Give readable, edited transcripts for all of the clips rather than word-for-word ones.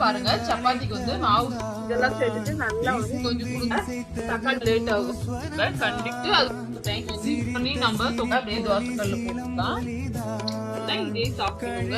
பாருங்க சப்பாத்திக்கு வந்து மாவு இதெல்லாம் சேர்த்துட்டு நல்லா வந்து கொஞ்சம் கொடுங்க. தக்காளி லேட் ஆகும் கண்டிப்பா அது பண்ணி நம்ம தொகை அப்படியே தோசை கல்ல போட்டுக்கலாம். இதே சாப்பிடுங்க.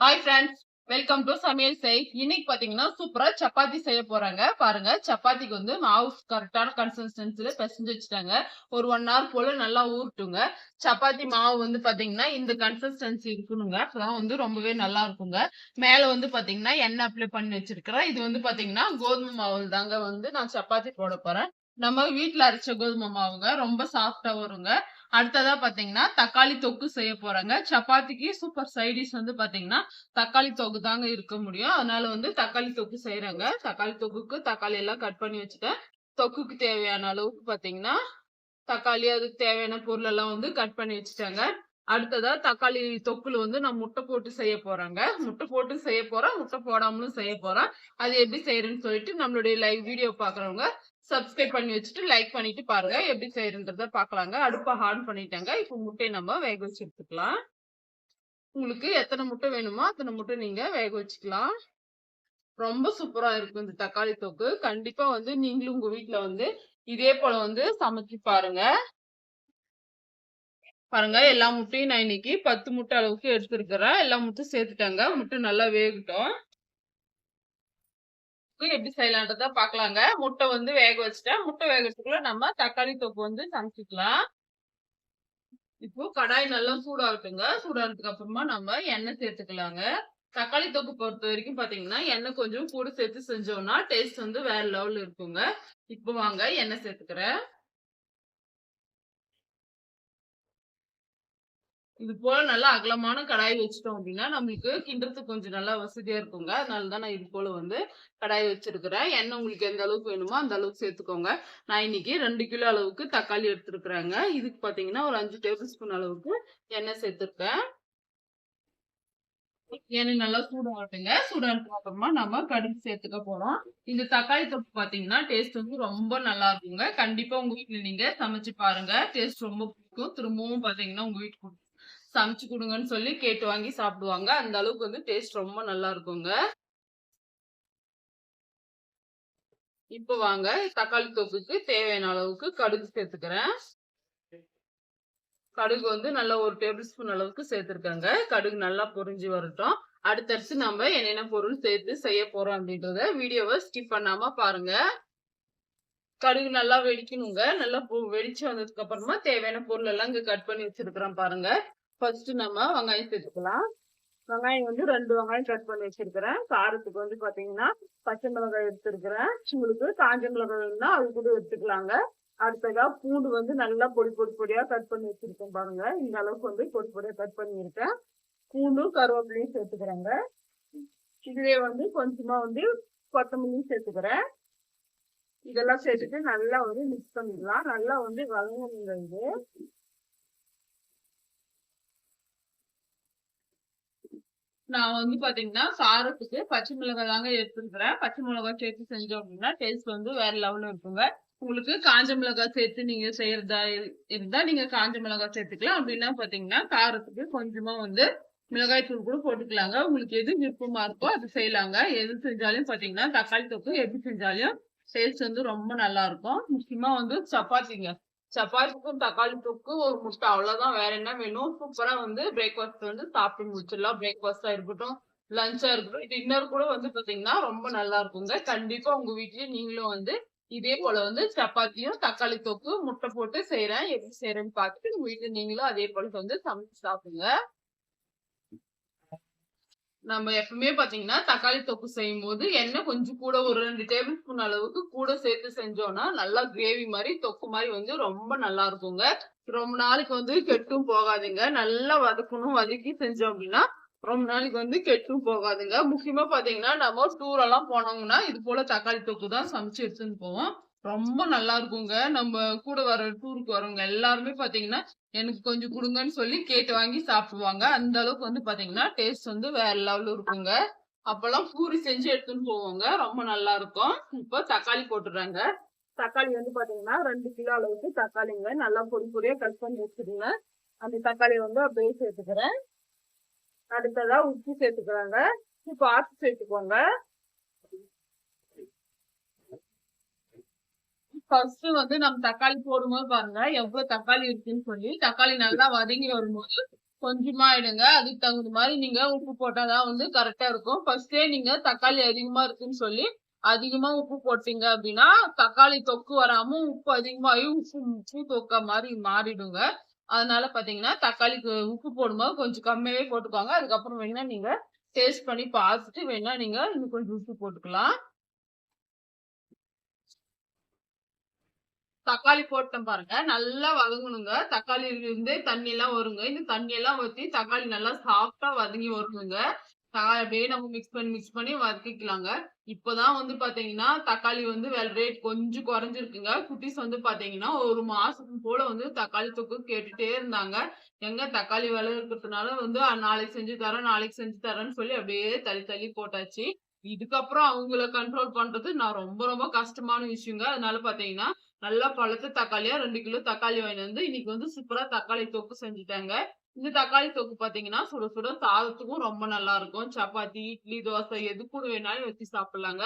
ஹாய் ஃப்ரெண்ட்ஸ், வெல்கம் டு சமையல் செய். இன்னைக்கு பாத்தீங்கன்னா சூப்பரா சப்பாத்தி செய்ய போறாங்க. பாருங்க சப்பாத்திக்கு வந்து மாவு கரெக்டான கன்சிஸ்டன்சில பிசைஞ்சு வச்சுட்டாங்க. ஒரு 1 hour போல நல்லா ஊறட்டுங்க. சப்பாத்தி மாவு வந்து பாத்தீங்கன்னா இந்த கன்சிஸ்டன்சி இருக்கணுங்க. அப்பதான் வந்து ரொம்பவே நல்லா இருக்குங்க. மேல வந்து பாத்தீங்கன்னா எண்ணெய் அப்ளை பண்ணி வச்சிருக்கிறேன். இது வந்து பாத்தீங்கன்னா கோதுமை மாவு தாங்க வந்து நான் சப்பாத்தி போட போறேன். நம்ம வீட்டுல அரைச்ச கோதுமை மாவுங்க, ரொம்ப சாஃப்டா வருங்க. அடுத்ததா பாத்தீங்கன்னா தக்காளி தொக்கு செய்ய போறாங்க. சப்பாத்திக்கு சூப்பர் சைடிஷ் வந்து பாத்தீங்கன்னா தக்காளி தொக்கு தாங்க இருக்க முடியும். அதனால வந்து தக்காளி தொக்கு செய்யறாங்க. தக்காளி தொக்குக்கு தக்காளி எல்லாம் கட் பண்ணி வச்சுட்டேன். தொக்குக்கு தேவையான அளவுக்கு பாத்தீங்கன்னா தக்காளி, அதுக்கு தேவையான பொருள் எல்லாம் வந்து கட் பண்ணி வச்சுட்டாங்க. அடுத்ததா தக்காளி தொக்குல வந்து நான் முட்டை போட்டு செய்ய போறாங்க. முட்டை போட்டு செய்ய போறேன், முட்டை போடாமலும் செய்ய போறேன். அது எப்படி செய்யறேன்னு சொல்லிட்டு நம்மளுடைய லைவ் வீடியோ பாக்குறவங்க சப்ஸ்கிரைப் பண்ணி வச்சுட்டு லைக் பண்ணிட்டு பாருங்க. எப்படி செய்யறன்றத பாக்கலாங்க. அடுப்பை ஆன் பண்ணிட்டாங்க. இப்போ முட்டையை நம்ம வேக வச்சு எடுத்துக்கலாம். உங்களுக்கு எத்தனை முட்டை வேணுமோ அத்தனை முட்டை நீங்க வேக வச்சுக்கலாம். ரொம்ப சூப்பரா இருக்கும் இந்த தக்காளி தொக்கு. கண்டிப்பா வந்து நீங்களும் உங்க வீட்டுல வந்து இதே போல வந்து சமைச்சு பாருங்க. பாருங்க எல்லா முட்டையும் நான் இன்னைக்கு 10 முட்டை அளவுக்கு எடுத்துருக்கிறேன். எல்லா முட்டையும் சேர்த்துட்டாங்க. முட்டை நல்லா வேகட்டும். எப்படி செய்யலான்றத பாக்கலாங்க. முட்டை வந்து வேக வச்சுட்டேன். முட்டை வேகறதுக்குள்ள நம்ம தக்காளி தொக்கு வந்து சமைச்சுக்கலாம். இப்போ கடாய் நல்லா சூடாகட்டுங்க. சூடானதுக்கு அப்புறமா நம்ம எண்ணெய் சேர்த்துக்கலாங்க. தக்காளி தொக்கு பொறுத்த வரைக்கும் பாத்தீங்கன்னா எண்ணெய் கொஞ்சம் கூட சேர்த்து செஞ்சோம்னா டேஸ்ட் வந்து வேற லெவல்ல இருக்குங்க. இப்போ வாங்க எண்ணெய் சேர்த்துக்கிறேன். இது போல நல்லா அகலமான கடாய் வச்சுட்டோம் அப்படின்னா நம்மளுக்கு கிண்டுறதுக்கு கொஞ்சம் நல்லா வசதியா இருக்குங்க. அதனாலதான் நான் இது போல வந்து கடாய் வச்சிருக்கிறேன். எண்ணெய் உங்களுக்கு எந்த அளவுக்கு வேணுமோ அந்த அளவுக்கு சேர்த்துக்கோங்க. நான் இன்னைக்கு 2 கிலோ அளவுக்கு தக்காளி எடுத்துருக்குறேங்க. இதுக்கு பாத்தீங்கன்னா ஒரு 5 டேபிள் ஸ்பூன் அளவுக்கு எண்ணெய் சேர்த்திருக்கேன். எண்ணெய் நல்லா சூடாகட்டுங்க. சூடானதுக்கு அப்புறமா நம்ம கடுகு சேர்த்துக்க போறோம். இந்த தக்காளி தொக்கு பாத்தீங்கன்னா டேஸ்ட் வந்து ரொம்ப நல்லா இருக்குங்க. கண்டிப்பா உங்க வீட்டுல நீங்க சமைச்சு பாருங்க. டேஸ்ட் ரொம்ப பிடிக்கும். திரும்பவும் பாத்தீங்கன்னா உங்க வீட்டுக்கு சமைச்சு கொடுங்கன்னு சொல்லி கேட்டு வாங்கி சாப்பிடுவாங்க. அந்த அளவுக்கு வந்து டேஸ்ட் ரொம்ப நல்லா இருக்குங்க. இப்போ வாங்க தக்காளி தொக்குக்கு தேவையான அளவுக்கு கடுகு சேர்த்துக்கிறேன். கடுகு வந்து நல்லா ஒரு டேபிள் ஸ்பூன் அளவுக்கு சேர்த்திருக்காங்க. கடுகு நல்லா பொரிஞ்சு வரட்டும். அடுத்தடுத்து நம்ம என்னென்ன பொருள் சேர்த்து செய்ய போறோம் அப்படின்றத வீடியோவை ஸ்கிப் பண்ணாம பாருங்க. கடுகு நல்லா வெடிக்கணுங்க. நல்லா வெடிச்சு வந்ததுக்கு அப்புறமா தேவையான பொருள் எல்லாம் இங்க கட் பண்ணி வச்சிருக்கிறோம் பாருங்க. ஃபர்ஸ்ட் நம்ம வெங்காயம் சேர்த்துக்கலாம். வெங்காயம் வந்து 2 வெங்காயம் கட் பண்ணி வச்சிருக்கிறேன். காரத்துக்கு வந்து பாத்தீங்கன்னா பச்சை மிளகாய் எடுத்துருக்கிறேன். உங்களுக்கு காஞ்ச மிளகாய் வேணும்னா அது கூட எடுத்துக்கலாங்க. அடுத்ததா பூண்டு வந்து நல்லா பொடியா கட் பண்ணி வச்சிருக்கேன் பாருங்க. இந்த அளவுக்கு வந்து பொடியா கட் பண்ணியிருக்கேன். பூண்டும் கருவேப்பிலையும் சேர்த்துக்கிறேங்க. இதுலயே வந்து கொஞ்சமா வந்து கொத்தமல்லியும் சேர்த்துக்கிறேன். இதெல்லாம் சேர்த்துட்டு நல்லா வந்து மிக்ஸ் பண்ணிடலாம். நல்லா வந்து வதங்கணுங்க இது. நான் வந்து பாத்தீங்கன்னா காரத்துக்கு பச்சை மிளகாய் தாங்க எடுத்துக்கிறேன். பச்சை மிளகாய் சேர்த்து செஞ்சோம் அப்படின்னா டேஸ்ட் வந்து வேற லெவல்ல இருக்குங்க. உங்களுக்கு காஞ்ச மிளகாய் சேர்த்து நீங்க செய்யறதா இருந்தா நீங்க காஞ்ச மிளகாய் சேர்த்துக்கலாம். அப்படின்னா பாத்தீங்கன்னா காரத்துக்கு கொஞ்சமா வந்து மிளகாய் தூள் கூட போட்டுக்கலாங்க. உங்களுக்கு எது விருப்பமா இருக்கோ அது செய்யலாங்க. எது செஞ்சாலும் பாத்தீங்கன்னா தக்காளி தொக்கு எப்படி செஞ்சாலும் டேஸ்ட் வந்து ரொம்ப நல்லா இருக்கும். முக்கியமா வந்து சப்பாத்திங்க. சப்பாத்திக்கும் தக்காளி தொக்கு ஒரு முட்டை அவ்வளவுதான். வேற என்ன வேணும்? சூப்பரா வந்து பிரேக்ஃபாஸ்ட் வந்து சாப்பிட்டு முடிச்சிடலாம். பிரேக்ஃபாஸ்டா இருக்கட்டும், லஞ்சா இருக்கட்டும், டின்னர் கூட வந்து பாத்தீங்கன்னா ரொம்ப நல்லா இருக்குங்க. கண்டிப்பா உங்க வீட்லயும் நீங்களும் வந்து இதே போல வந்து சப்பாத்தியும் தக்காளி தொக்கு முட்டை போட்டு செய்யறேன். எப்படி செய்யறேன்னு பார்த்துட்டு உங்க வீட்டுல நீங்களும் அதே போல வந்து சமைச்சு சாப்பிடுங்க. நம்ம எப்பவுமே பாத்தீங்கன்னா தக்காளி தொக்கு செய்யும் போது எண்ணெய் கொஞ்சம் கூட ஒரு 2 டேபிள் ஸ்பூன் அளவுக்கு கூட சேர்த்து செஞ்சோம்னா நல்லா கிரேவி மாதிரி தொக்கு மாதிரி வந்து ரொம்ப நல்லா இருக்குங்க. ரொம்ப நாளைக்கு வந்து கெட்டும் போகாதுங்க. நல்லா வதக்கணும், வதக்கி செஞ்சோம் அப்படின்னா ரொம்ப நாளைக்கு வந்து கெட்டும் போகாதுங்க. முக்கியமா பாத்தீங்கன்னா நம்ம டூர் எல்லாம் போனோம்னா இது போல தக்காளி தொக்கு தான் சமைச்சு எடுத்துன்னு போவோம். ரொம்ப நல்லா இருக்குங்க. நம்ம கூட வர டூருக்கு வரவங்க எல்லாருமே பாத்தீங்கன்னா எனக்கு கொஞ்சம் குடுங்கன்னு சொல்லி கேட்டு வாங்கி சாப்பிடுவாங்க. அந்த அளவுக்கு வந்து பாத்தீங்கன்னா டேஸ்ட் வந்து வேற லெவல்ல இருக்குங்க. அப்பெல்லாம் பூரி செஞ்சு எடுத்துன்னு போவோங்க. ரொம்ப நல்லா இருக்கும். இப்போ தக்காளி போட்டுடுறாங்க. தக்காளி வந்து பாத்தீங்கன்னா 2 கிலோ அளவுக்கு தக்காளிங்க நல்லா பொடியா கட் பண்ணி வச்சிருங்க. அந்த தக்காளி வந்து அப்படியே சேர்த்துக்கிறேன். அடுத்ததா உப்பு சேர்த்துக்கிறாங்க. உப்பு பார்த்து சேர்த்துக்கோங்க. ஃபர்ஸ்ட் வந்து நம்ம தக்காளி போடும்போது பாருங்க எவ்வளவு தக்காளி இருக்குன்னு சொல்லி. தக்காளி நல்லா வதங்கி வரும்போது கொஞ்சமா ஆயிடுங்க. அதுக்கு தகுந்த மாதிரி நீங்க உப்பு போட்டாதான் வந்து கரெக்டா இருக்கும். ஃபர்ஸ்டே நீங்க தக்காளி அதிகமா இருக்குன்னு சொல்லி அதிகமா உப்பு போட்டீங்க அப்படின்னா தக்காளி தொக்கு வராம உப்பு அதிகமாகி உப்பு தொக்க மாதிரி மாறிடுங்க. அதனால பாத்தீங்கன்னா தக்காளிக்கு உப்பு போடும்போது கொஞ்சம் கம்மியாவே போட்டுக்கோங்க. அதுக்கப்புறம் வேணா நீங்க டேஸ்ட் பண்ணி பார்த்துட்டு வேணா நீங்க இன்னும் கொஞ்சம் உப்பு போட்டுக்கலாம். தக்காளி போட்டோம் பாருங்க. நல்லா வதங்கணுங்க. தக்காளியில இருந்து தண்ணி எல்லாம் வருங்க. இந்த தண்ணி எல்லாம் ஊத்தி தக்காளி நல்லா சாஃப்டா வதங்கி வரணுங்க. அப்படியே நம்ம மிக்ஸ் பண்ணி வதக்கிக்கலாங்க. இப்பதான் வந்து பாத்தீங்கன்னா தக்காளி வந்து ரேட் கொஞ்சம் குறைஞ்சிருக்குங்க. குட்டீஸ் வந்து பாத்தீங்கன்னா ஒரு மாசத்துக்கு போல வந்து தக்காளி தொக்கு கேட்டுட்டே இருந்தாங்க. எங்க தக்காளி விலை இருக்கிறதுனால வந்து நாளைக்கு செஞ்சு தரேன், நாளைக்கு செஞ்சு தரேன்னு சொல்லி அப்படியே தள்ளி தள்ளி போட்டாச்சு. இதுக்கப்புறம் அவங்கள கண்ட்ரோல் பண்றது நான் ரொம்ப ரொம்ப கஷ்டமான விஷயங்க. அதனால பாத்தீங்கன்னா நல்லா பழுத்த தக்காளியா 2 கிலோ தக்காளி வாங்கிட்டு வந்து இன்னைக்கு வந்து சூப்பரா தக்காளி தொக்கு செஞ்சுட்டேங்க. இந்த தக்காளி தொக்கு பாத்தீங்கன்னா சுட சுட சாதத்துக்கும் ரொம்ப நல்லா இருக்கும். சப்பாத்தி, இட்லி, தோசை எது கூட வேணாலும் வச்சு சாப்பிடலாங்க.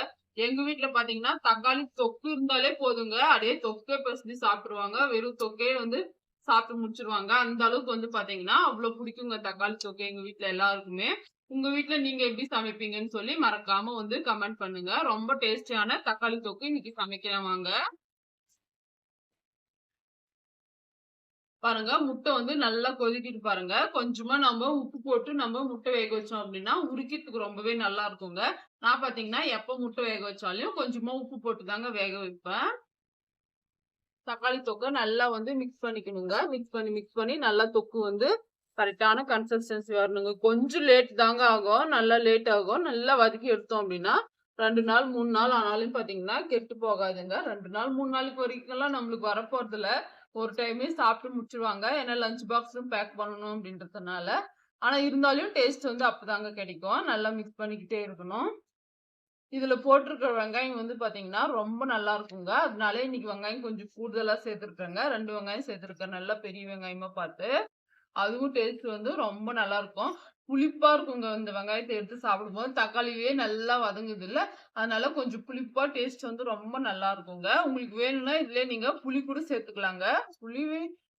எங்க வீட்ல பாத்தீங்கன்னா தக்காளி தொக்கு இருந்தாலே போதுங்க. அப்படியே தொக்கே பெசஞ்சு சாப்பிட்டுருவாங்க. வெறும் தொக்கே வந்து சாப்பிட்டு முடிச்சிருவாங்க. அந்த அளவுக்கு வந்து பாத்தீங்கன்னா அவ்வளவு பிடிக்குங்க தக்காளி தொக்கு எங்க வீட்ல எல்லாருக்குமே. உங்க வீட்ல நீங்க எப்படி சமைப்பீங்கன்னு சொல்லி மறக்காம வந்து கமெண்ட் பண்ணுங்க. ரொம்ப டேஸ்டியான தக்காளி தொக்கு இன்னைக்கு சமைக்கிறேன் வாங்க. பாருங்க முட்டை வந்து நல்லா கொதிக்கிட்டு பாருங்க. கொஞ்சமா நம்ம உப்பு போட்டு நம்ம முட்டை வேக வச்சோம் அப்படின்னா உரிக்கிறதுக்கு ரொம்பவே நல்லா இருக்குங்க. நான் பாத்தீங்கன்னா எப்ப முட்டை வேக வச்சாலும் கொஞ்சமா உப்பு போட்டு தாங்க வேக வைப்பேன். தக்காளி தொக்க நல்லா வந்து மிக்ஸ் பண்ணிக்கணுங்க. மிக்ஸ் பண்ணி நல்லா தொக்கு வந்து கரெக்டான கன்சிஸ்டன்சி வரணுங்க. கொஞ்சம் லேட் தாங்க ஆகும். நல்லா லேட் ஆகும். நல்லா வதக்கி எடுத்தோம் அப்படின்னா 2 நாள் 3 நாள் ஆனாலும் பாத்தீங்கன்னா கெட்டு போகாதுங்க. 2 நாள் 3 நாளைக்கு வரைக்கும்லாம் நம்மளுக்கு வரப்போறதில்ல. ஒரு டைமே சாப்பிட்டு முடிச்சிருவாங்க. ஏன்னா லஞ்ச் பாக்ஸும் பேக் பண்ணணும் அப்படின்றதுனால. ஆனா இருந்தாலும் டேஸ்ட் வந்து அப்பதாங்க கிடைக்கும். நல்லா மிக்ஸ் பண்ணிக்கிட்டே இருக்கணும். இதுல போட்டிருக்கிற வெங்காயம் வந்து பாத்தீங்கன்னா ரொம்ப நல்லா இருக்குங்க. அதனால இன்னைக்கு வெங்காயம் கொஞ்சம் கூடுதலா சேர்த்திருக்கேங்க. 2 வெங்காயம் சேர்த்திருக்கேன். நல்லா பெரிய வெங்காயமா பார்த்து. அதுவும் டேஸ்ட் வந்து ரொம்ப நல்லா இருக்கும். புளிப்பா இருக்குங்க. இந்த வெங்காயத்த எடுத்து சாப்பிடும்போது தக்காளியே நல்லா வதங்குதுல்ல. அதனால கொஞ்சம் புளிப்பா டேஸ்ட் வந்து ரொம்ப நல்லா இருக்குங்க. உங்களுக்கு வேணும்னா இதுலயே நீங்க புளி கூட சேர்த்துக்கலாங்க. புளி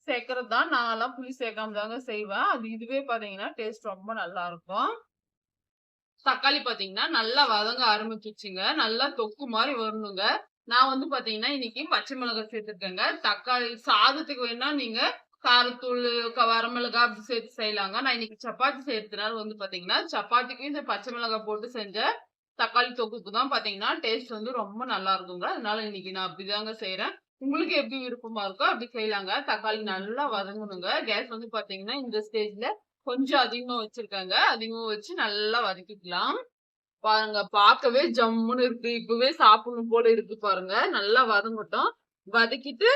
சேர்க்கறது தான். நான்லாம் புளி சேர்க்காம தாங்க செய்வேன். அது இதுவே பாத்தீங்கன்னா டேஸ்ட் ரொம்ப நல்லா இருக்கும். தக்காளி பாத்தீங்கன்னா நல்லா வதங்க ஆரம்பிச்சிருச்சுங்க. நல்லா தொக்கு மாரி வரணுங்க. நான் வந்து பாத்தீங்கன்னா இன்னைக்கு பச்சை மிளகாய் சேர்த்துருக்கேங்க. தக்காளி சாதத்துக்கு வேணா நீங்க காரத்தூள், வரமிளகாய் அப்படி சேர்த்து செய்யலாங்க. நான் இன்னைக்கு சப்பாத்தி செய்யறதுனால வந்து பாத்தீங்கன்னா, சப்பாத்திக்கும் இந்த பச்சை மிளகாய் போட்டு செஞ்ச தக்காளி தொக்குக்கு தான் பாத்தீங்கன்னா டேஸ்ட் வந்து ரொம்ப நல்லா இருக்குங்க. அதனால இன்னைக்கு நான் அப்படிதாங்க செய்றேன். உங்களுக்கு எப்படி விருப்பமா இருக்கோ அப்படி செய்யலாங்க. தக்காளி நல்லா வதங்கணுங்க. கேஸ் வந்து பாத்தீங்கன்னா இந்த ஸ்டேஜ்ல கொஞ்சம் அதிகமா வச்சிருக்காங்க. அதிகமா வச்சு நல்லா வதக்கிக்கலாம். பாருங்க பார்க்கவே ஜம்முன்னு இருக்கு. இப்பவே சாப்பிடணும் போல இருக்கு பாருங்க. நல்லா வதங்கட்டும். வதக்கிட்டு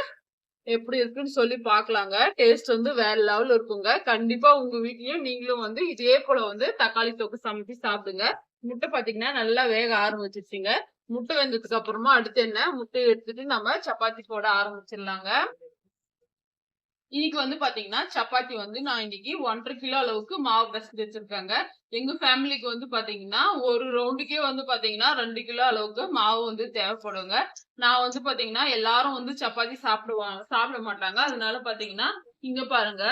எப்படி இருக்குன்னு சொல்லி பார்க்கலாங்க. டேஸ்ட் வந்து வேற லெவல்ல இருக்குங்க. கண்டிப்பா உங்க வீட்லயும் நீங்களும் வந்து இதே போல வந்து தக்காளி தொக்கு சமைச்சு சாப்பிடுங்க. முட்டை பாத்தீங்கன்னா நல்லா வேக ஆரம்பிச்சிருச்சுங்க. முட்டை வெந்ததுக்கு அப்புறமா அடுத்து என்ன முட்டையை எடுத்துட்டு நம்ம சப்பாத்தி போட ஆரம்பிச்சிடலாங்க. இன்னைக்கு வந்து பாத்தீங்கன்னா சப்பாத்தி வந்து நான் இன்னைக்கு 1.5 கிலோ அளவுக்கு மாவு பிசைஞ்சு வச்சிருக்காங்க. எங்க ஃபேமிலிக்கு வந்து பாத்தீங்கன்னா ஒரு ரவுண்டுக்கே வந்து பாத்தீங்கன்னா 2 கிலோ அளவுக்கு மாவு வந்து தேவைப்படுங்க. நான் வந்து பாத்தீங்கன்னா எல்லாரும் வந்து சப்பாத்தி சாப்பிட மாட்டாங்க. அதனால பாத்தீங்கன்னா இங்க பாருங்க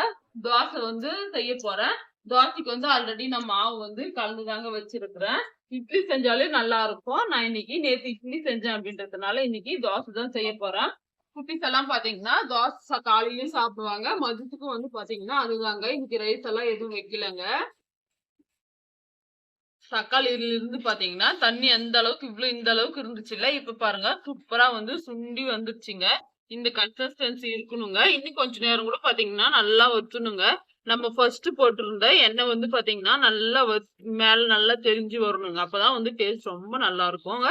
தோசை வந்து செய்ய போறேன். தோசைக்கு வந்து ஆல்ரெடி நான் மாவு வந்து கலந்துதாங்க வச்சிருக்கிறேன். இட்லி செஞ்சாலே நல்லா இருக்கும். நான் இன்னைக்கு நேத்து இட்லி செஞ்சேன் அப்படின்றதுனால இன்னைக்கு தோசை தான் செய்ய போறேன். குட்டீஸ் எல்லாம் பாத்தீங்கன்னா தோசை காலையிலயும் சாப்பிடுவாங்க. மதியத்துக்கும் வந்து பாத்தீங்கன்னா அதுதாங்க. இன்னைக்கு ரைஸ் எல்லாம் எதுவும் வைக்கலங்க. தக்காளியில இருந்து பாத்தீங்கன்னா தண்ணி எந்த அளவுக்கு இந்த அளவுக்கு இருந்துச்சுல்ல. இப்ப பாருங்க சூப்பரா வந்து சுண்டி வந்துருச்சுங்க. இந்த கன்சிஸ்டன்சி இருக்கணுங்க. இன்னும் கொஞ்ச நேரம் கூட பாத்தீங்கன்னா நல்லா வச்சணுங்க. நம்ம ஃபர்ஸ்ட் போட்டிருந்த எண்ணெய் வந்து பாத்தீங்கன்னா நல்லா மேல நல்லா தெரிஞ்சு வரணுங்க. அப்பதான் வந்து டேஸ்ட் ரொம்ப நல்லா இருக்குங்க.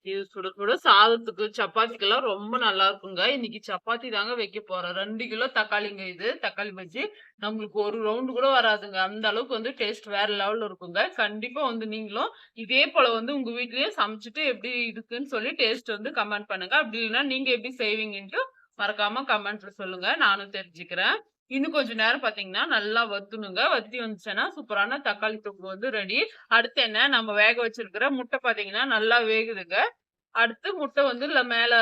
இது சுட சுட சாதத்துக்கு சப்பாத்திக்கெல்லாம் ரொம்ப நல்லா இருக்குங்க. இன்னைக்கு சப்பாத்தி தாங்க வைக்க போறேன். 2 கிலோ தக்காளிங்க இது. தக்காளி பஜ்ஜி. நம்மளுக்கு ஒரு ரவுண்டு கூட வராதுங்க. அந்த அளவுக்கு வந்து டேஸ்ட் வேற லெவல்ல இருக்குங்க. கண்டிப்பா வந்து நீங்களும் இதே போல வந்து உங்க வீட்லயே சமைச்சுட்டு எப்படி இருக்குன்னு சொல்லி டேஸ்ட் வந்து கமெண்ட் பண்ணுங்க. அப்படி இல்லைன்னா நீங்க எப்படி செய்வீங்கன்ட்டு மறக்காம கமெண்ட்ல சொல்லுங்க. நானும் தெரிஞ்சுக்கிறேன். இன்னும் கொஞ்சம் நேரம் பாத்தீங்கன்னா நல்லா வத்தணுங்க. வத்தி வந்துச்சுன்னா சூப்பரான தக்காளி தொக்கு வந்து ரெடி. அடுத்து என்ன, நம்ம வேக வச்சிருக்கிற முட்டை பாத்தீங்கன்னா நல்லா வேகுதுங்க. அடுத்து முட்டை வந்து மேல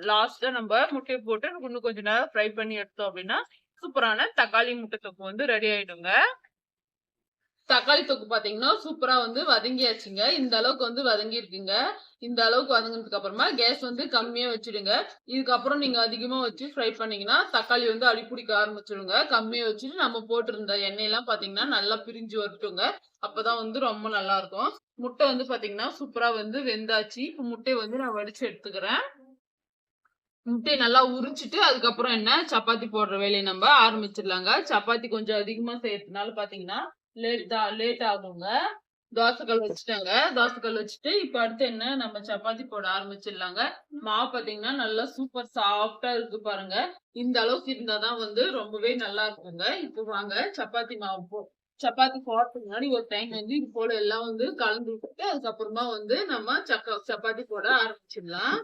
லாஸ்ட்டா நம்ம முட்டைய போட்டு இன்னும் கொஞ்சம் நேரம் ஃப்ரை பண்ணி எடுத்தோம் அப்படின்னா சூப்பரான தக்காளி முட்டை தொக்கு வந்து ரெடி ஆயிடுங்க. தக்காளி தொக்கு பாத்தீங்கன்னா சூப்பரா வந்து வதங்கியாச்சுங்க. இந்த அளவுக்கு வந்து வதங்கி இருக்குங்க. இந்த அளவுக்கு வதங்கினதுக்கு அப்புறமா கேஸ் வந்து கம்மியா வச்சிடுங்க. இதுக்கப்புறம் நீங்க அதிகமா வச்சு ஃப்ரை பண்ணீங்கன்னா தக்காளி வந்து அடிப்பிடிக்க ஆரம்பிச்சிடுங்க. கம்மியா வச்சுட்டு நம்ம போட்டிருந்த எண்ணெயெல்லாம் பாத்தீங்கன்னா நல்லா பிரிஞ்சு வரட்டுங்க. அப்பதான் வந்து ரொம்ப நல்லா இருக்கும். முட்டை வந்து பாத்தீங்கன்னா சூப்பரா வந்து வெந்தாச்சு. இப்ப முட்டையை வந்து நான் வடிச்சு எடுத்துக்கிறேன். முட்டையை நல்லா உரிச்சிட்டு அதுக்கப்புறம் என்ன, சப்பாத்தி போடுற வேலையை நம்ம ஆரம்பிச்சிடலாங்க. சப்பாத்தி கொஞ்சம் அதிகமா செய்யறதுனால பாத்தீங்கன்னா லேட் ஆகுங்க. தோசைக்கல் வச்சுட்டாங்க. தோசைக்கல் வச்சுட்டு இப்ப அடுத்து என்ன, நம்ம சப்பாத்தி போட ஆரம்பிச்சிடலாங்க. மாவு பாத்தீங்கன்னா நல்லா சூப்பர் சாஃப்டா இருக்கு பாருங்க. இந்த அளவுக்கு இருந்தாதான் வந்து ரொம்பவே நல்லா இருக்குங்க. இப்போ வாங்க சப்பாத்தி மாவு சப்பாத்தி போடுறதுக்கு முன்னாடி ஒரு டைம் வந்து இது போல எல்லாம் வந்து கலந்து விட்டுட்டு அதுக்கப்புறமா வந்து நம்ம சப்பாத்தி போட ஆரம்பிச்சிடலாம்.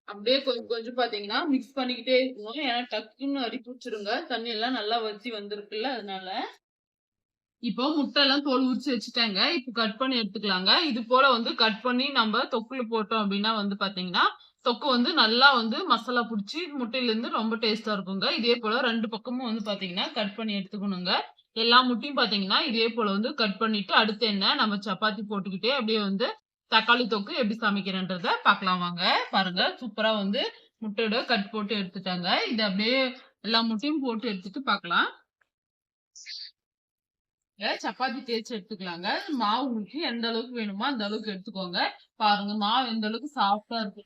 அப்படியே கொஞ்சம் கொஞ்சம் பாத்தீங்கன்னா மிக்ஸ் பண்ணிக்கிட்டே இருக்கணும். ஏன்னா டக்குன்னு அடிப்பிடிச்சிருங்க. தண்ணி எல்லாம் நல்லா வத்தி வந்திருக்குல்ல, அதனால. இப்போ முட்டை எல்லாம் தோல் உரிச்சு வச்சுட்டேங்க. இப்போ கட் பண்ணி எடுத்துக்கலாங்க. இது போல வந்து கட் பண்ணி நம்ம தொக்குல போட்டோம் அப்படின்னா வந்து பாத்தீங்கன்னா தொக்கு வந்து நல்லா வந்து மசாலா புடிச்சு முட்டையில இருந்து ரொம்ப டேஸ்டா இருக்குங்க. இதே போல 2 பக்கமும் வந்து பாத்தீங்கன்னா கட் பண்ணி எடுத்துக்கணுங்க. எல்லா முட்டையும் பாத்தீங்கன்னா இதே போல வந்து கட் பண்ணிட்டு அடுத்து என்ன, நம்ம சப்பாத்தி போட்டுக்கிட்டே அப்படியே வந்து தக்காளி தொக்கு எப்படி சமைக்கிறேன்றத பாக்கலாம் வாங்க. பாருங்க சூப்பரா வந்து முட்டையோட கட் போட்டு எடுத்துட்டாங்க. இது அப்படியே எல்லா முட்டையும் போட்டு எடுத்துட்டு பாக்கலாம். சப்பாத்தி தேய்ச்சி எடுத்துக்கலாங்க. மாவு உங்களுக்கு எந்த அளவுக்கு வேணுமோ அந்த அளவுக்கு எடுத்துக்கோங்க. பாருங்க மாவு எந்த அளவுக்கு சாஃப்டா இருக்கு.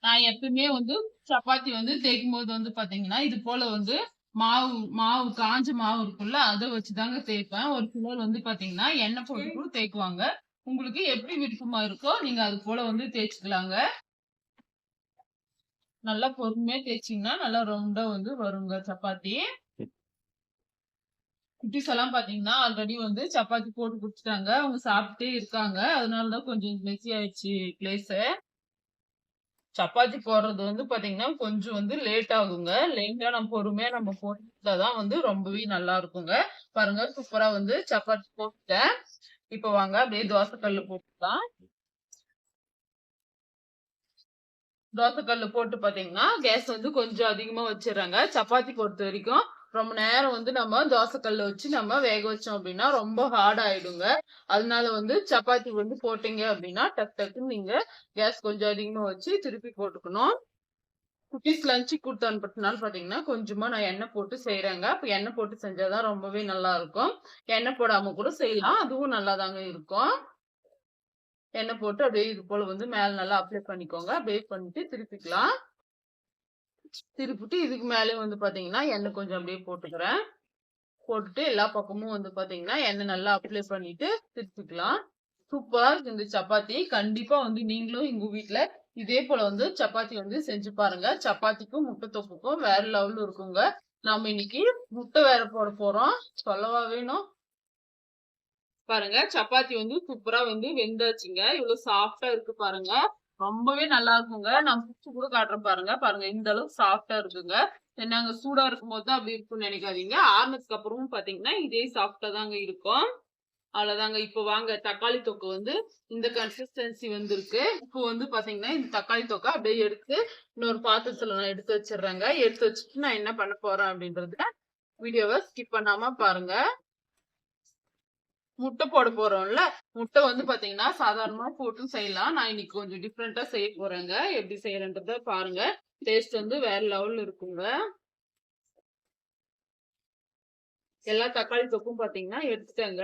நான் எப்பவுமே வந்து சப்பாத்தி வந்து தேய்க்கும் போது வந்து பாத்தீங்கன்னா இது போல வந்து மாவு மாவு காஞ்ச மாவு இருக்குல்ல அதை வச்சுதாங்க தேய்ப்பேன். ஒரு சிலர் வந்து பாத்தீங்கன்னா எண்ணெய் போட்டு கூட தேய்க்குவாங்க. உங்களுக்கு எப்படி விருப்பமா இருக்கோ நீங்க அது போல வந்து தேய்ச்சிக்கலாங்க. நல்லா பொறுமையா தேய்ச்சிங்கன்னா நல்லா ரவுண்டா வந்து வருங்க சப்பாத்தி. குட்டீஸ் எல்லாம் பாத்தீங்கன்னா ஆல்ரெடி வந்து சப்பாத்தி போட்டு குடுத்துட்டாங்க. அவங்க சாப்பிட்டே இருக்காங்க. அதனாலதான் கொஞ்சம் மெஸ்ஸி ஆயிடுச்சு பிளேஸ். சப்பாத்தி போடுறது வந்து பாத்தீங்கன்னா கொஞ்சம் வந்து லேட் ஆகுங்க. லேட்டா நம்ம பொறுமையா நம்ம போட்டுட்டாதான் வந்து ரொம்பவே நல்லா இருக்குங்க. பாருங்க சூப்பரா வந்து சப்பாத்தி போட்டுட்டேன். இப்ப வாங்க அப்படியே தோசைக்கல்ல போட்டுக்கலாம். தோசைக்கல்ல போட்டு பாத்தீங்கன்னா கேஸ் வந்து கொஞ்சம் அதிகமா வச்சிடுறாங்க. சப்பாத்தி பொறுத்த வரைக்கும் ரொம்ப நேரம் வந்து நம்ம தோசைக்கல்ல வச்சு நம்ம வேக வச்சோம் அப்படின்னா ரொம்ப ஹார்ட் ஆயிடுங்க. அதனால வந்து சப்பாத்தி வந்து போட்டீங்க அப்படின்னா டக்குன்னு நீங்க கேஸ் கொஞ்சம் அதிகமா வச்சு திருப்பி போட்டுக்கணும். குட்டீஸ் லஞ்சுக்கு கொடுத்து அனுப்புறதுனால பாத்தீங்கன்னா கொஞ்சமா நான் எண்ணெய் போட்டு செய்யறேங்க. அப்ப எண்ணெய் போட்டு செஞ்சாதான் ரொம்பவே நல்லா இருக்கும். எண்ணெய் போடாம கூட செய்யலாம், அதுவும் நல்லாதாங்க இருக்கும். எண்ணெய் போட்டு அப்படியே இது போல வந்து மேல நல்லா அப்ளை பண்ணிக்கோங்க. அப்படியே பண்ணிட்டு திருப்பிக்கலாம். திருப்பிட்டு இதுக்கு மேலே வந்து பாத்தீங்கன்னா எண்ணெய் கொஞ்சம் அப்படியே போட்டுக்கிறேன். போட்டுட்டு எல்லா பக்கமும் வந்து பாத்தீங்கன்னா எண்ணெய் நல்லா அப்ளை பண்ணிட்டு திருப்பிக்கலாம். சூப்பரா இருக்கு இந்த சப்பாத்தி. கண்டிப்பா வந்து நீங்களும் எங்க வீட்டுல இதே போல வந்து சப்பாத்தி வந்து செஞ்சு பாருங்க. சப்பாத்திக்கும் முட்டை தொக்குக்கும் வேற லெவல்ல இருக்குங்க. நாம இன்னைக்கு முட்டை வேற போட போறோம், சொல்லவா வேணும். பாருங்க சப்பாத்தி வந்து சூப்பரா வந்து வெந்தாச்சுங்க. இவ்வளவு சாஃப்டா இருக்கு பாருங்க. ரொம்பவே நல்லா இருக்குங்க. நான் பிடிச்சு கூட காட்டுறேன் பாருங்க. பாருங்க இந்த அளவுக்கு சாஃப்டா இருக்குங்க. நாங்க சூடா இருக்கும் போது அப்படி இருக்கும்னு நினைக்காதீங்க. ஆறுனதுக்கு அப்புறமும் பாத்தீங்கன்னா இதே சாஃப்டா தாங்க இருக்கும். அவ்வளவுதாங்க. இப்போ வாங்க தக்காளி தொக்கு வந்து இந்த கன்சிஸ்டன்சி வந்துருக்கு. இப்போ வந்து பாத்தீங்கன்னா இந்த தக்காளி தொக்கை அப்படியே எடுத்து இன்னொரு பாத்திரத்துல நான் எடுத்து வச்சிடுறேங்க. எடுத்து வச்சுட்டு நான் என்ன பண்ண போறேன் அப்படின்றத வீடியோவை ஸ்கிப் பண்ணாம பாருங்க. முட்டை போட போறோம்ல, முட்டை வந்து பாத்தீங்கன்னா சாதாரணமா போட்டு செய்யலாம். நான் இன்னைக்கு கொஞ்சம் டிஃப்ரெண்டா செய்ய போறேங்க. எப்படி செய்யறேன்றத பாருங்க. டேஸ்ட் வந்து வேற லெவல்ல இருக்குங்க. எல்லா தக்காளி தொக்கும் பாத்தீங்கன்னா எடுத்துட்டேங்க.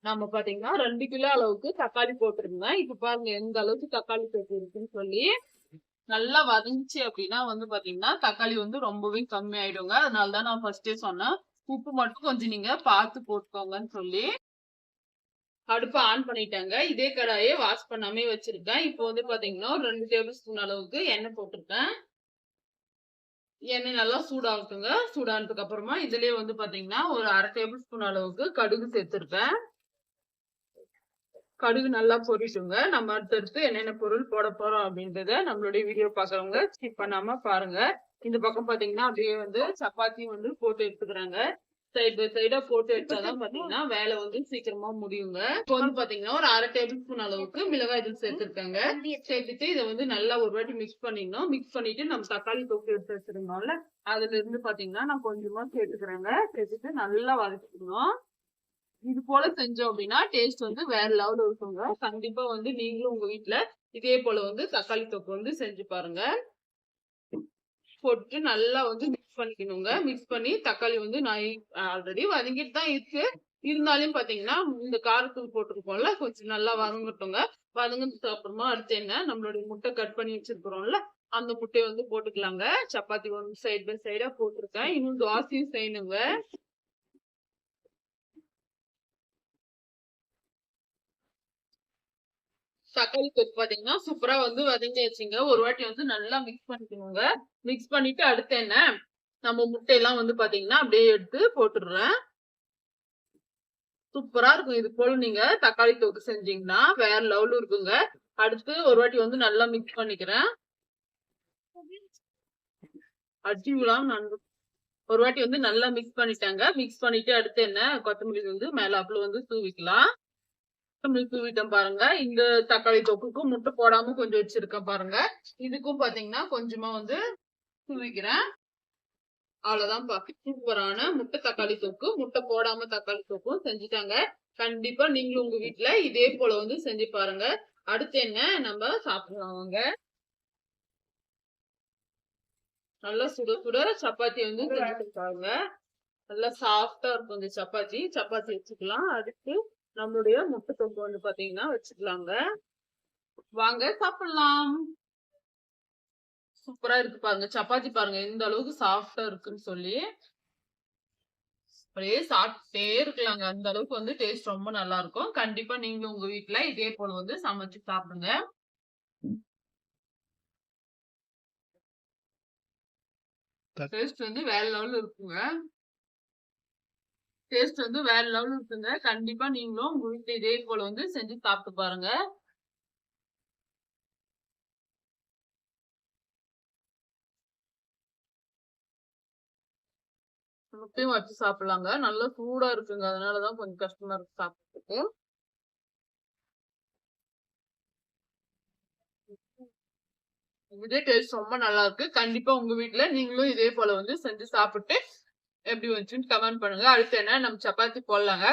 நம்ம பாத்தீங்கன்னா 2 கிலோ அளவுக்கு தக்காளி போட்டிருந்தேன். இப்ப பாருங்க எந்த அளவுக்கு தக்காளி தொக்கு இருக்குன்னு சொல்லி. நல்லா வதங்கிச்சு அப்படின்னா வந்து பாத்தீங்கன்னா தக்காளி வந்து ரொம்பவே கம்மி ஆயிடுங்க. அதனாலதான் நான் ஃபர்ஸ்டே சொன்னேன் உப்பு மட்டும் கொஞ்சம் நீங்க பார்த்து போட்டுக்கோங்கன்னு சொல்லி. அடுப்ப ஆன் பண்ணிட்டேங்க. இதே கடாயே வாஷ் பண்ணாமே வச்சிருக்கேன். இப்போ வந்து பாத்தீங்கன்னா 2 டேபிள் ஸ்பூன் அளவுக்கு எண்ணெய் போட்டிருக்கேன். எண்ணெய் நல்லா சூடாகட்டுங்க. சூடானதுக்கு அப்புறமா இதுலயே வந்து பாத்தீங்கன்னா ஒரு 1/2 டேபிள் ஸ்பூன் அளவுக்கு கடுகு சேர்த்திருக்கேன். கடுகு நல்லா பொரிட்டுங்க. நம்ம அடுத்தடுத்து என்னென்ன பொருள் போட போறோம் அப்படின்றத நம்மளுடைய வீடியோ பாக்குறவங்க ஸ்கிப் பண்ணாம பாருங்க. இந்த பக்கம் பாத்தீங்கன்னா அப்படியே வந்து சப்பாத்தி வந்து போட்டு எடுத்துக்கிறாங்க. சைடு பை சைடா போட்டு எடுத்தாதான் பாத்தீங்கன்னா வேலை வந்து சீக்கிரமா முடியுங்க. இப்போ வந்து பாத்தீங்கன்னா ஒரு 1/2 டேபிள் ஸ்பூன் அளவுக்கு மிளகாய் தூள் சேர்த்திருக்காங்க. சேர்த்துட்டு இதை வந்து நல்லா ஒரு வாட்டி மிக்ஸ் பண்ணிடணும். மிக்ஸ் பண்ணிட்டு நம்ம தக்காளி தொக்கு எடுத்து வச்சிருந்தோம்ல, அதுல இருந்து பாத்தீங்கன்னா நான் கொஞ்சமா சேர்த்துக்கிறேங்க. சேர்த்துட்டு நல்லா வதக்கிக்கணும். இது போல செஞ்சோம் அப்படின்னா டேஸ்ட் வந்து வேற லெவல் இருக்குங்க. கண்டிப்பா வந்து நீங்களும் உங்க வீட்டுல இதே போல வந்து தக்காளி தொக்கு வந்து செஞ்சு பாருங்க. போட்டு நல்லா வந்து மிக்ஸ் பண்ணிக்கணுங்க. மிக்ஸ் பண்ணி தக்காளி வந்து நான் ஆல்ரெடி வதங்கிட்டு தான் இருக்கு. இருந்தாலும் பாத்தீங்கன்னா இந்த காரத்தூள் போட்டிருக்கோம்ல, கொஞ்சம் நல்லா வதங்கட்டுங்க. வதங்கினதுக்கு அப்புறமா அடுத்து என்ன, நம்மளுடைய முட்டை கட் பண்ணி வச்சிருக்கிறோம்ல, அந்த முட்டையை வந்து போட்டுக்கலாங்க. சப்பாத்தி வந்து சைடு பை சைடா போட்டிருக்கேன். இன்னும் தோசையும் செய்யணுங்க. தக்காளி தொக்கு பாத்தீங்கன்னா சூப்பரா வந்து வதங்கியாச்சுங்க. ஒரு வாட்டி வந்து நல்லா மிக்ஸ் பண்ணிக்கணுங்க. மிக்ஸ் பண்ணிட்டு அடுத்து என்ன, நம்ம முட்டையெல்லாம் வந்து பாத்தீங்கன்னா அப்படியே எடுத்து போட்டுடுறேன். சூப்பரா இருக்கும். இது போல நீங்க தக்காளி தொக்கு செஞ்சீங்கன்னா வேற லெவல் இருக்குங்க. அடுத்து ஒரு வாட்டி வந்து நல்லா மிக்ஸ் பண்ணிக்கிறேன். அடிக்கலாம் நன்கு ஒரு வாட்டி வந்து நல்லா மிக்ஸ் பண்ணிட்டாங்க. மிக்ஸ் பண்ணிட்டு அடுத்து என்ன, கொத்தமல்லி வந்து மேலாப்புல வந்து தூவிக்கலாம். தூவிட்டேன் பாருங்க. இந்த தக்காளி தொக்குக்கும் முட்டை போடாம கொஞ்சம் வச்சிருக்கேன் பாருங்க. இதுக்கும் பாத்தீங்கன்னா கொஞ்சமா வந்து தூவிக்கிறேன். அவ்வளவுதான் சூப்பரான முட்டை தக்காளி தொக்கு, முட்டை போடாம தக்காளி தொக்கும் செஞ்சுட்டாங்க. கண்டிப்பா நீங்களும் உங்க வீட்டுல இதே போல வந்து செஞ்சு பாருங்க. அடுத்து என்ன, நம்ம சாப்பிடலாங்க. நல்லா சுட சுட சப்பாத்தி வந்து செஞ்சு பாருங்க. நல்லா சாஃப்டா இருக்கும் இந்த சப்பாத்தி. சப்பாத்தி வச்சுக்கலாம். அடுத்து நம்மளுடைய முட்டை தொக்கு வந்து பாத்தீங்கன்னா வச்சுக்கலாங்க. வாங்க சாப்பிடலாம். சூப்பரா இருக்கு பாருங்க. சப்பாத்தி பாருங்க இந்த அளவுக்கு சாஃப்டா இருக்குன்னு சொல்லி அப்படியே சாப்பிட்டே இருக்கலாங்க. அந்த அளவுக்கு வந்து டேஸ்ட் ரொம்ப நல்லா இருக்கும். கண்டிப்பா நீங்களும் உங்க வீட்டுல இதே போல வந்து சமைச்சு சாப்பிடுங்க. டேஸ்ட் வந்து வேற லெவல் இருக்குங்க. டேஸ்ட் வந்து வேற லெவல் இருக்குங்க. கண்டிப்பா நீங்களும் உங்க வீட்டுல இதே போல வந்து செஞ்சு சாப்பிட்டு பாருங்க. முட்டையும் வச்சு சாப்பிடலாங்க. நல்லா சூடா இருக்குங்க. அதனாலதான் கொஞ்சம் கஷ்டமா இருக்கு சாப்பிடுறதுக்கு. இதே டேஸ்ட் ரொம்ப நல்லா இருக்கு. கண்டிப்பா உங்க வீட்டுல நீங்களும் இதே போல வந்து செஞ்சு சாப்பிட்டு எப்படி வந்துச்சுன்னு கமெண்ட் பண்ணுங்க. அடுத்து என்ன, நம்ம சப்பாத்தி போடலாங்க.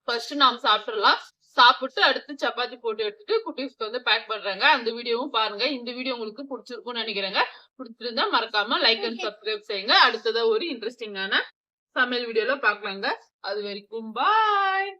ஃபர்ஸ்ட் நாம சாப்பிடலாம். சாப்பிட்டு அடுத்து சப்பாத்தி போட்டு எடுத்துட்டு குட்டீஸ்க்கு வந்து பேக் பண்றாங்க. அந்த வீடியோவும் பாருங்க. இந்த வீடியோ உங்களுக்கு பிடிச்சிருக்கும்னு நினைக்கிறேங்க. பிடிச்சிருந்தா மறக்காம லைக் அண்ட் சப்ஸ்கிரைப் செய்யுங்க. அடுத்ததா ஒரு இன்ட்ரெஸ்டிங்கான சமையல் வீடியோல பாக்கலாங்க. அது வரைக்கும் பாய்.